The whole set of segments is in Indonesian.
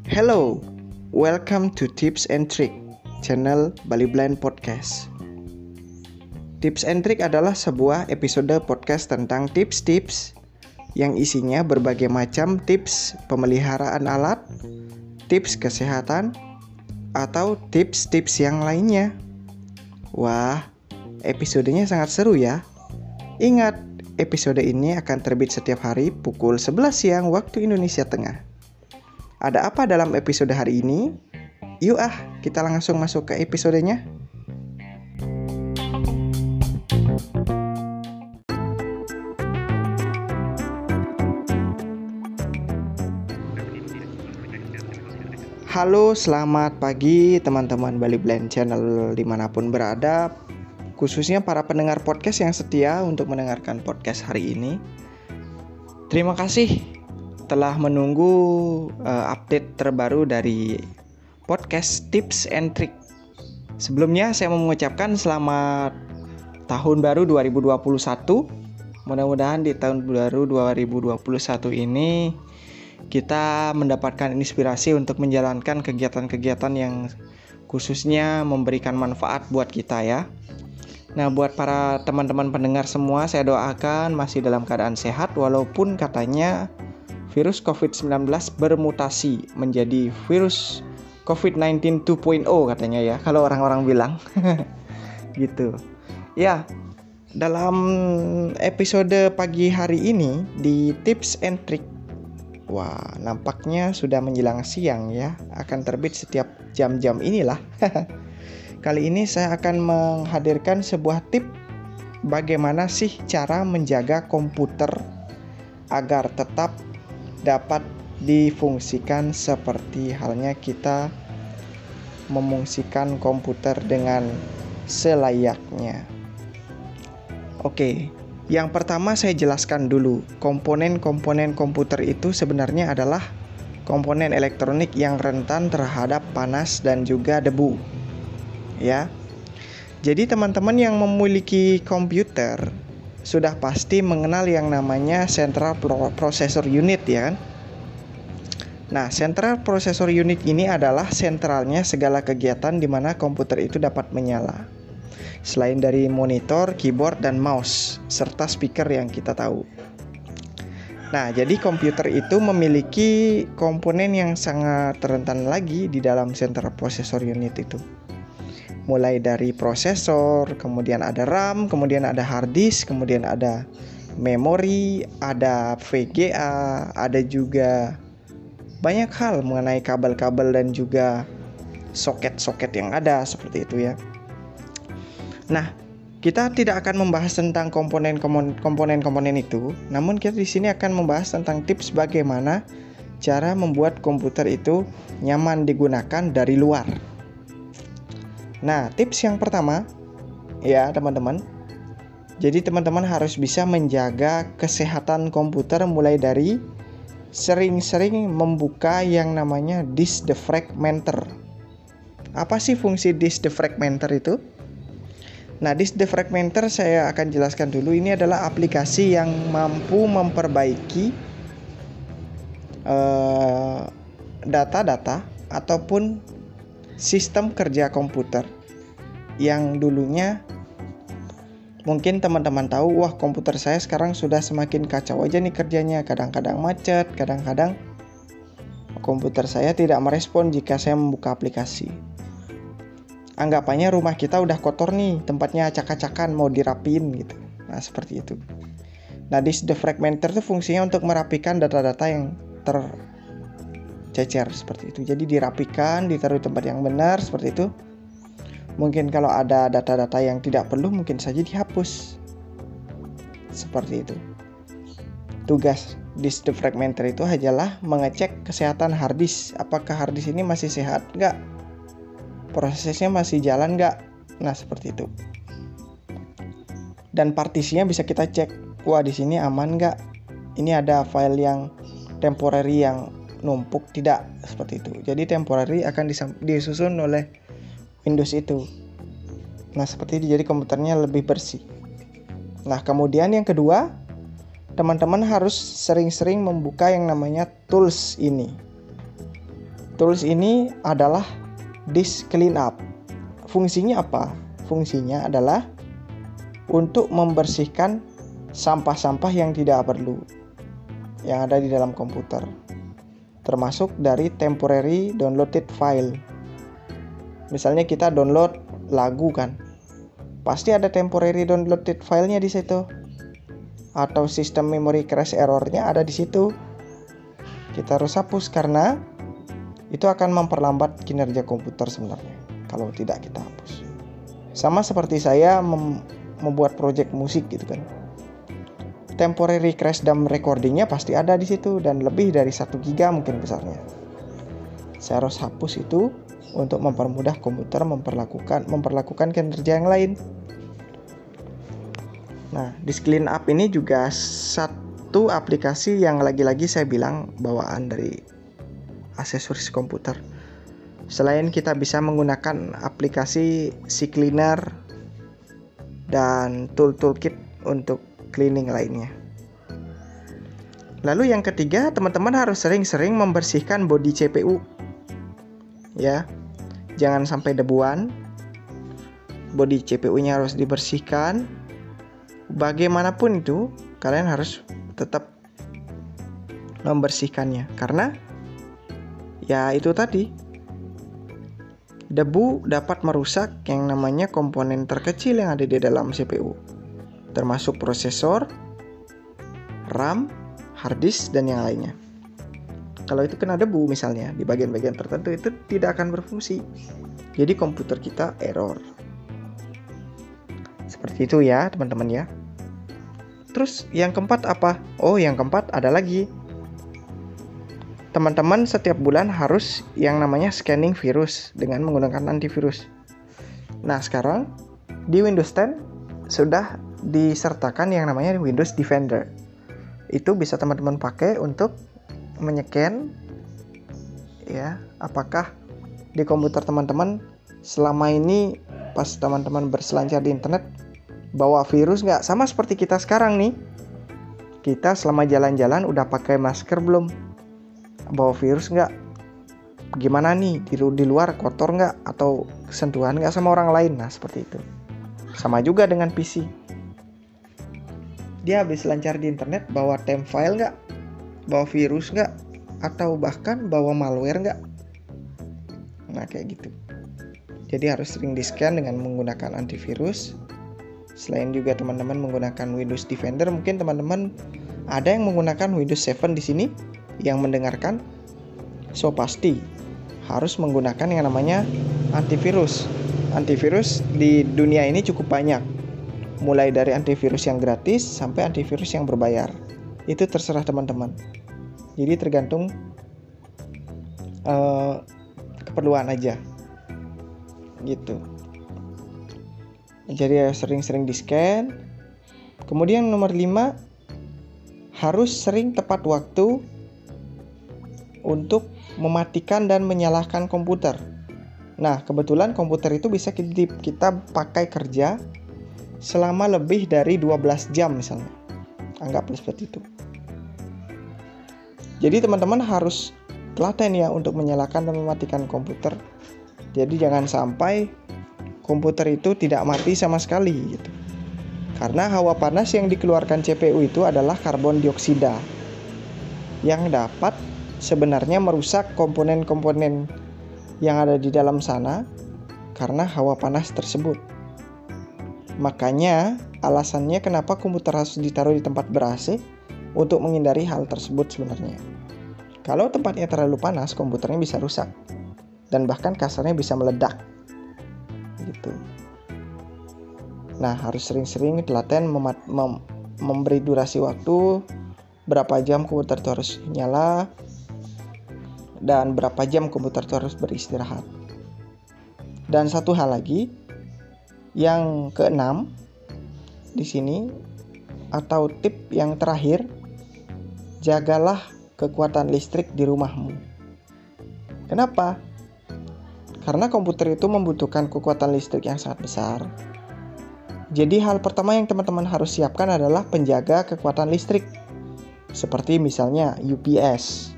Hello, welcome to Tips and Trick, channel Bali Blind Podcast. Tips and Trick adalah sebuah episode podcast tentang tips-tips yang isinya berbagai macam tips pemeliharaan alat, tips kesehatan, atau tips-tips yang lainnya. Wah, episodenya sangat seru ya. Ingat, episode ini akan terbit setiap hari pukul 11 siang waktu Indonesia Tengah. Ada apa dalam episode hari ini? Yuk kita langsung masuk ke episodenya. Halo, selamat pagi teman-teman Bali Blind Channel dimanapun berada, khususnya para pendengar podcast yang setia untuk mendengarkan podcast hari ini. Terima kasih telah menunggu update terbaru dari podcast Tips and Trick. Sebelumnya saya mau mengucapkan selamat tahun baru 2021. Mudah-mudahan di tahun baru 2021 ini kita mendapatkan inspirasi untuk menjalankan kegiatan-kegiatan yang khususnya memberikan manfaat buat kita ya. Nah, buat para teman-teman pendengar semua, saya doakan masih dalam keadaan sehat walaupun katanya virus COVID-19 bermutasi menjadi virus COVID-19 2.0 katanya ya, kalau orang-orang bilang. Gitu. Ya, dalam episode pagi hari ini di Tips and Trick, wah, nampaknya sudah menjelang siang ya, akan terbit setiap jam-jam inilah. Kali ini saya akan menghadirkan sebuah tip bagaimana sih cara menjaga komputer agar tetap dapat difungsikan seperti halnya kita memungsikan komputer dengan selayaknya. Oke, yang pertama saya jelaskan dulu, komponen-komponen komputer itu sebenarnya adalah komponen elektronik yang rentan terhadap panas dan juga debu. Ya. Jadi teman-teman yang memiliki komputer sudah pasti mengenal yang namanya Central Processor Unit ya kan? Nah, Central Processor Unit ini adalah sentralnya segala kegiatan di mana komputer itu dapat menyala. Selain dari monitor, keyboard, dan mouse, serta speaker yang kita tahu. Nah, jadi komputer itu memiliki komponen yang sangat rentan lagi di dalam Central Processor Unit itu. Mulai dari prosesor, kemudian ada RAM, kemudian ada hard disk, kemudian ada memori, ada VGA, ada juga banyak hal mengenai kabel-kabel dan juga soket-soket yang ada seperti itu ya. Nah, kita tidak akan membahas tentang komponen-komponen itu, namun kita di sini akan membahas tentang tips bagaimana cara membuat komputer itu nyaman digunakan dari luar. Nah, tips yang pertama ya teman-teman. Jadi teman-teman harus bisa menjaga kesehatan komputer mulai dari sering-sering membuka yang namanya disk defragmenter. Apa sih fungsi disk defragmenter itu? Nah, disk defragmenter saya akan jelaskan dulu. Ini adalah aplikasi yang mampu memperbaiki data-data ataupun sistem kerja komputer yang dulunya mungkin teman-teman tahu, wah komputer saya sekarang sudah semakin kacau aja nih kerjanya, kadang-kadang macet, kadang-kadang komputer saya tidak merespon jika saya membuka aplikasi. Anggapannya rumah kita udah kotor nih, tempatnya acak-acakan, mau dirapiin gitu. Nah, seperti itu. Nah, disk defragmenter itu fungsinya untuk merapikan data-data yang tercecer seperti itu. Jadi dirapikan, ditaruh di tempat yang benar seperti itu. Mungkin kalau ada data-data yang tidak perlu mungkin saja dihapus. Seperti itu. Tugas disk defragmenter itu hanyalah mengecek kesehatan hard disk. Apakah hard disk ini masih sehat enggak? Prosesnya masih jalan enggak? Nah, seperti itu. Dan partisinya bisa kita cek. Wah, di sini aman enggak? Ini ada file yang temporary yang numpuk tidak, seperti itu. Jadi temporary akan disusun oleh Windows itu. Nah, seperti itu, jadi komputernya lebih bersih. Nah, kemudian yang kedua, teman-teman harus sering-sering membuka yang namanya tools ini. Tools ini adalah disk cleanup. Fungsinya apa? Fungsinya adalah untuk membersihkan sampah-sampah yang tidak perlu yang ada di dalam komputer, termasuk dari temporary downloaded file. Misalnya kita download lagu kan, pasti ada temporary downloaded filenya di situ, atau sistem memory crash errornya ada di situ. Kita harus hapus karena itu akan memperlambat kinerja komputer sebenarnya kalau tidak kita hapus. Sama seperti saya membuat project musik gitu kan. Temporary crash dan recordingnya pasti ada di situ dan lebih dari 1 giga mungkin besarnya. Saya harus hapus itu untuk mempermudah komputer memperlakukan kinerja yang lain. Nah, disk cleanup ini juga satu aplikasi yang lagi-lagi saya bilang bawaan dari aksesoris komputer. Selain kita bisa menggunakan aplikasi CCleaner dan toolkit untuk cleaning lainnya. Lalu yang ketiga, teman-teman harus sering-sering membersihkan bodi CPU. Ya, jangan sampai debuan. Bodi CPU-nya harus dibersihkan. Bagaimanapun itu, kalian harus tetap membersihkannya karena ya itu tadi, debu dapat merusak yang namanya komponen terkecil yang ada di dalam CPU, termasuk prosesor, RAM, hard disk, dan yang lainnya. Kalau itu kena debu misalnya di bagian-bagian tertentu, itu tidak akan berfungsi. Jadi komputer kita error. Seperti itu ya teman-teman ya. Terus yang keempat apa? Oh, yang keempat ada lagi. Teman-teman setiap bulan harus yang namanya scanning virus dengan menggunakan antivirus. Nah, sekarang di Windows 10 sudah disertakan yang namanya Windows Defender. Itu bisa teman-teman pakai untuk menycan ya, apakah di komputer teman-teman selama ini pas teman-teman berselancar di internet bawa virus nggak? Sama seperti kita sekarang nih, kita selama jalan-jalan udah pakai masker belum? Bawa virus nggak? Gimana nih di luar kotor nggak atau sentuhan nggak sama orang lain? Nah seperti itu. Sama juga dengan PC. Dia habis lancar di internet bawa temp file nggak? Bawa virus nggak? Atau bahkan bawa malware nggak? Nah kayak gitu. Jadi harus sering di-scan dengan menggunakan antivirus. Selain juga teman-teman menggunakan Windows Defender, mungkin teman-teman ada yang menggunakan Windows 7 di sini yang mendengarkan. So pasti harus menggunakan yang namanya antivirus. Antivirus di dunia ini cukup banyak. Mulai dari antivirus yang gratis sampai antivirus yang berbayar. Itu terserah teman-teman. Jadi tergantung keperluan aja. Gitu. Jadi sering-sering di-scan. Kemudian nomor 5, harus sering tepat waktu untuk mematikan dan menyalakan komputer. Nah, kebetulan komputer itu bisa kita pakai kerja selama lebih dari 12 jam misalnya. Anggaplah seperti itu. Jadi teman-teman harus telaten ya untuk menyalakan dan mematikan komputer. Jadi jangan sampai komputer itu tidak mati sama sekali gitu. Karena hawa panas yang dikeluarkan CPU itu adalah karbon dioksida yang dapat sebenarnya merusak komponen-komponen yang ada di dalam sana karena hawa panas tersebut. Makanya alasannya kenapa komputer harus ditaruh di tempat ber-AC untuk menghindari hal tersebut sebenarnya. Kalau tempatnya terlalu panas, komputernya bisa rusak dan bahkan kasarnya bisa meledak. Gitu. Nah, harus sering-sering telaten memberi durasi waktu berapa jam komputer itu harus nyala dan berapa jam komputer itu harus beristirahat. Dan satu hal lagi, yang keenam di sini atau tip yang terakhir, jagalah kekuatan listrik di rumahmu. Kenapa? Karena komputer itu membutuhkan kekuatan listrik yang sangat besar. Jadi hal pertama yang teman-teman harus siapkan adalah penjaga kekuatan listrik. Seperti misalnya UPS,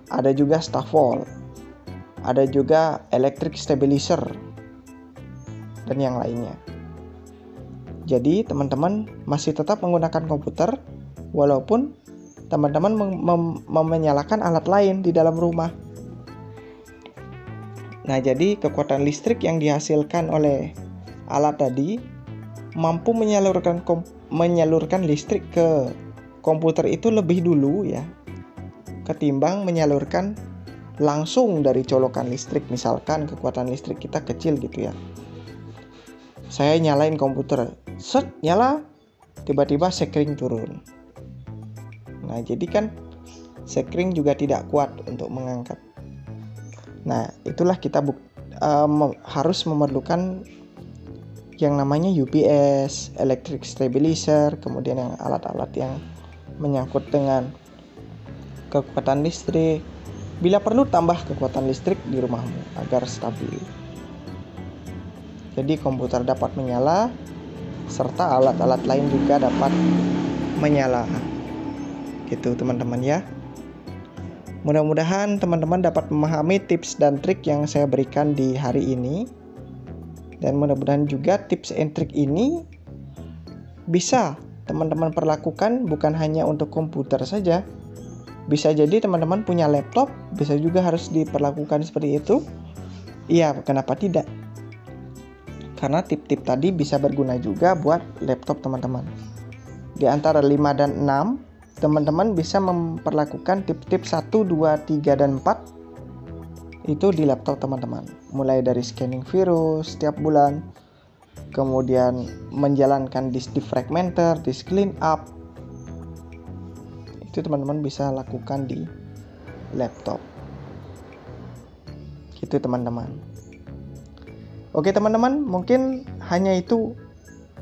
ada juga stop wall, ada juga electric stabilizer, dan yang lainnya. Jadi teman-teman masih tetap menggunakan komputer walaupun teman-teman menyalakan alat lain di dalam rumah. Nah, jadi kekuatan listrik yang dihasilkan oleh alat tadi mampu menyalurkan listrik ke komputer itu lebih dulu ya, ketimbang menyalurkan langsung dari colokan listrik. Misalkan kekuatan listrik kita kecil gitu ya. Saya nyalain komputer, set nyala, tiba-tiba sekring turun. Nah, jadi kan sekring juga tidak kuat untuk mengangkat. Nah, itulah kita harus memerlukan yang namanya UPS, electric stabilizer, kemudian yang alat-alat yang menyangkut dengan kekuatan listrik. Bila perlu tambah kekuatan listrik di rumahmu agar stabil. Jadi komputer dapat menyala serta alat-alat lain juga dapat menyala. Gitu teman-teman ya. Mudah-mudahan teman-teman dapat memahami tips dan trik yang saya berikan di hari ini. Dan mudah-mudahan juga tips and trik ini bisa teman-teman perlakukan bukan hanya untuk komputer saja. Bisa jadi teman-teman punya laptop, bisa juga harus diperlakukan seperti itu. Iya, kenapa tidak? Karena tip-tip tadi bisa berguna juga buat laptop teman-teman. Di antara 5 dan 6, teman-teman bisa memperlakukan tip-tip 1, 2, 3, dan 4 itu di laptop teman-teman. Mulai dari scanning virus setiap bulan, kemudian menjalankan disk defragmenter, disk clean up. Itu teman-teman bisa lakukan di laptop. Gitu teman-teman. Oke teman-teman, mungkin hanya itu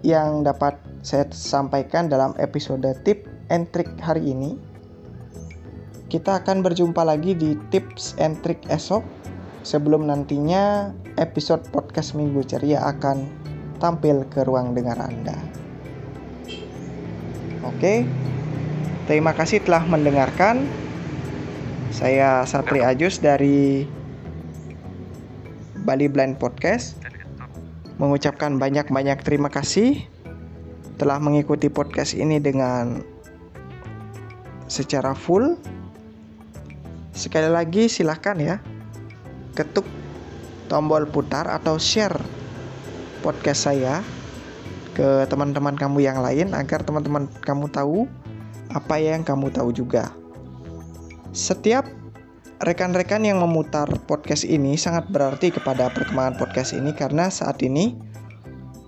yang dapat saya sampaikan dalam episode tip and trick hari ini. Kita akan berjumpa lagi di tips and trick esok, sebelum nantinya episode podcast Minggu Ceria akan tampil ke ruang dengar Anda. Oke, terima kasih telah mendengarkan. Saya Satri Ajus dari Bali Blind Podcast mengucapkan banyak-banyak terima kasih telah mengikuti podcast ini dengan secara full. Sekali lagi silahkan ya, ketuk tombol putar atau share podcast saya ke teman-teman kamu yang lain agar teman-teman kamu tahu apa yang kamu tahu juga. Setiap rekan-rekan yang memutar podcast ini sangat berarti kepada perkembangan podcast ini, karena saat ini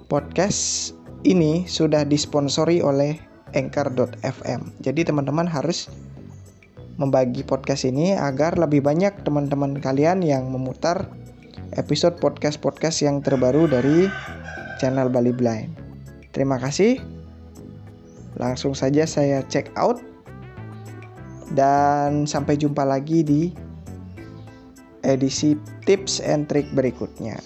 podcast ini sudah disponsori oleh Anchor.fm. Jadi teman-teman harus membagi podcast ini agar lebih banyak teman-teman kalian yang memutar episode podcast-podcast yang terbaru dari channel Bali Blind. Terima kasih. Langsung saja saya check out. Dan sampai jumpa lagi di edisi tips and trick berikutnya.